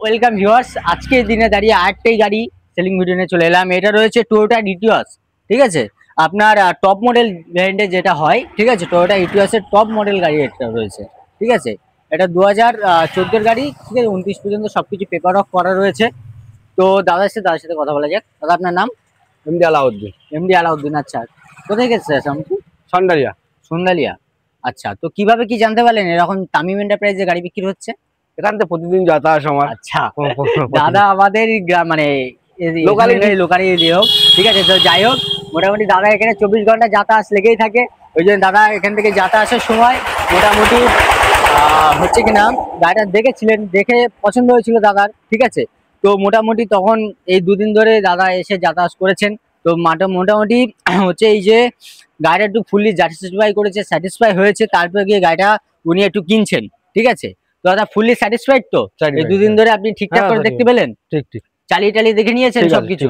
Welcome viewers, আজকের দিনে দাঁড়িয়ে আরেকটাই গাড়ি সেলিং ভিডিও নিয়ে চলে এলাম। এটা রয়েছে টয়োটা ইটিওস। ঠিক আছে, আপনার টপ মডেল ব্র্যান্ডে যেটা হয়, ঠিক আছে, টয়োটা ইটিওসের টপ মডেল গাড়ি এটা রয়েছে। ঠিক আছে, এটা 2014 গাড়ি। ঠিক আছে, 29 পর্যন্ত সবকিছু পেপার অফ করা রয়েছে। তো দাদার সাথে কথা বলা যাক। দাদা, আপনার নাম? এমডি আলাউদ্দিন। এমডি আলাউদ্দিন। আচ্ছা, কোথায় গেছে আপনি? সন্ডালিয়া। সন্ধ্যালিয়া। আচ্ছা, তো কিভাবে কি জানতে পারলেন এরকম তামিম এন্টারপ্রাইজে গাড়ি বিক্রি হচ্ছে? এখান থেকে প্রতিদিন যাতায়াত আমার। আচ্ছা, দাদা আমাদের মানে লোকালিটি হোক, ঠিক আছে। তো যাই হোক, মোটামুটি দাদা এখানে 24 ঘন্টা যাতায়াত লেগেই থাকে। ওই জন্য দাদা এখান থেকে যাতায়াতের সময় মোটামুটি হচ্ছে কিনা গাড়িটা দেখেছিলেন, দেখে পছন্দ হয়েছিল দাদার। ঠিক আছে, তো মোটামুটি তখন এই দুদিন ধরে দাদা এসে যাতায়াত করেছেন। তো মোটামুটি হচ্ছে এই যে গাড়িটা একটু ফুললি স্যাটিসফাই করেছে, স্যাটিসফাই হয়েছে, তারপরে গিয়ে গাড়িটা উনি একটু কিনছেন। ঠিক আছে, তো দাদা ফুললি স্যাটিসফাইড তো? এই দুদিন ধরে আপনি ঠিকঠাক করে দেখতে পেলেন? ঠিক ঠিক, চালিয়ে টালিয়ে দেখে নিয়েছেন সবকিছু?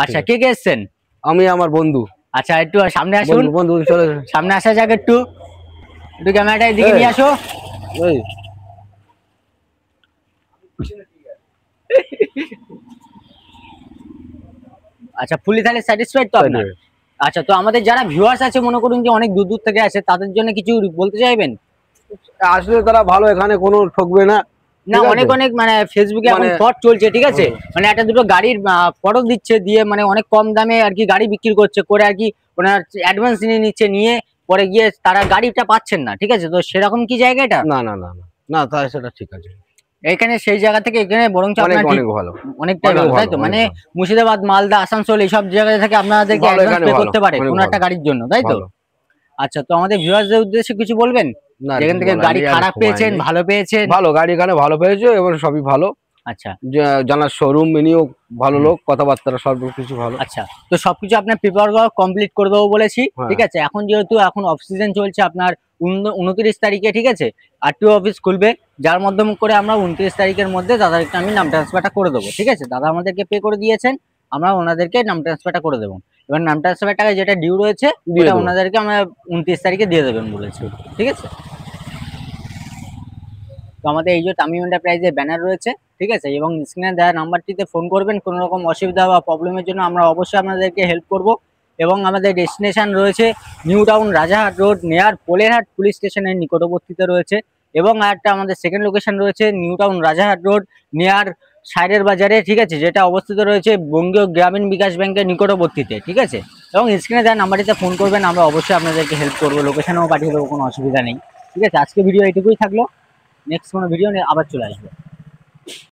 আচ্ছা, কে কে এসছেন? আমি, আমার বন্ধু। আচ্ছা, একটু সামনে আসুন। বন্ধু চলে সামনে আসা যাক, একটু একটু ক্যামেরাটা এদিকে নিয়ে আসো। আচ্ছা, ফুললি তাহলে স্যাটিসফাইড তো আপনার? আচ্ছা, তো আমাদের যারা ভিউয়ার্স আছে, মনে করুন যে অনেক দূর দূর থেকে আসে, তাদের জন্য কিছু বলতে চাইবেন? আসলে তারা ভালো, এখানে কোনো ঠকবে না। না, অনেক অনেক মানে ফেসবুকে এখন ফ্রড চলছে। ঠিক আছে, মানে একটা দুটো গাড়ির ফটো দিচ্ছে, দিয়ে মানে অনেক কম দামে আর কি গাড়ি বিক্রি করছে, করে আর কি ওনার অ্যাডভান্স নিয়ে নিচ্ছে, নিয়ে পরে গিয়ে তারা গাড়িটা পাচ্ছেন না। ঠিক আছে, তো সেরকম কি জায়গা এটা? না না না না না, তাই সেটা ঠিক আছে। এখানে সেই জায়গা থেকে এখানে বরঞ্চ আপনার অনেক ভালো, অনেকটাই ভালো, তাই তো? মানে মুর্শিদাবাদ, মালদা, আসানসোল এইসব জায়গা থেকে আপনাদেরকে অ্যাডভান্স পে করতে পারে কোনো একটা গাড়ির জন্য, তাই তো? আচ্ছা, তো আমাদের ভিউয়ারদের উদ্দেশ্যে কিছু বলবেন? যেখান থেকে গাড়ি খারাপ পেয়েছেন, ভালো পেয়েছেন? ভালো গাড়ি, এখানে ভালো পেয়েছে এবং সবই ভালো। আচ্ছা, জানার শোরুম, মেনিও ভালো, লোক কথাবার্তা সব কিছু ভালো। আচ্ছা, তো সবকিছু আপনার পেপার ওয়ার্ক কমপ্লিট করে দেবো বলেছি। ঠিক আছে, এখন যেহেতু এখন অফ সিজন চলছে আপনার 29 তারিখে, ঠিক আছে, আরটিও অফিস খুলবে, যার মাধ্যমে করে আমরা 29 তারিখের মধ্যে দাদাকে আমি নাম ট্রান্সফারটা করে দেবো। ঠিক আছে, দাদা আমাদেরকে পে করে দিয়েছেন, আমরা ওনাদেরকে নাম ট্রান্সফারটা করে দেবো। এবার নাম ট্রান্সফার টাকা যেটা ডিউ রয়েছে ওটা ওনাদেরকে আমরা 29 তারিখে দিয়ে দেবেন বলেছি। ঠিক আছে, তো আমাদের এই যে তামিম এন্টারপ্রাইজের ব্যানার রয়েছে, ঠিক আছে, এবং স্ক্রিনে দেওয়া নাম্বারটিতে ফোন করবেন। কোনো রকম অসুবিধা বা প্রবলেমের জন্য আমরা অবশ্যই আপনাদেরকে হেল্প করব। এবং আমাদের ডেস্টিনেশন রয়েছে নিউ টাউন, রাজারহাট রোড, নেয়ার পোলেরহাট পুলিশ স্টেশনের নিকটবর্তীতে রয়েছে। এবং আরেকটা আমাদের সেকেন্ড লোকেশন রয়েছে নিউ টাউন, রাজারহাট রোড, নেয়ার সাইডের বাজারে, ঠিক আছে, যেটা অবস্থিত রয়েছে বঙ্গীয় গ্রামীণ বিকাশ ব্যাংকের নিকটবর্তীতে। ঠিক আছে, এবং স্ক্রিনে দেওয়া নাম্বারটিতে ফোন করবেন, আমরা অবশ্যই আপনাদেরকে হেল্প করবো, লোকেশনেও পাঠিয়ে দেবো, কোনো অসুবিধা নেই। ঠিক আছে, আজকে ভিডিও এইটুকুই থাকলো। নেক্সট কোনো ভিডিও নিয়ে আবার চলে আসবে।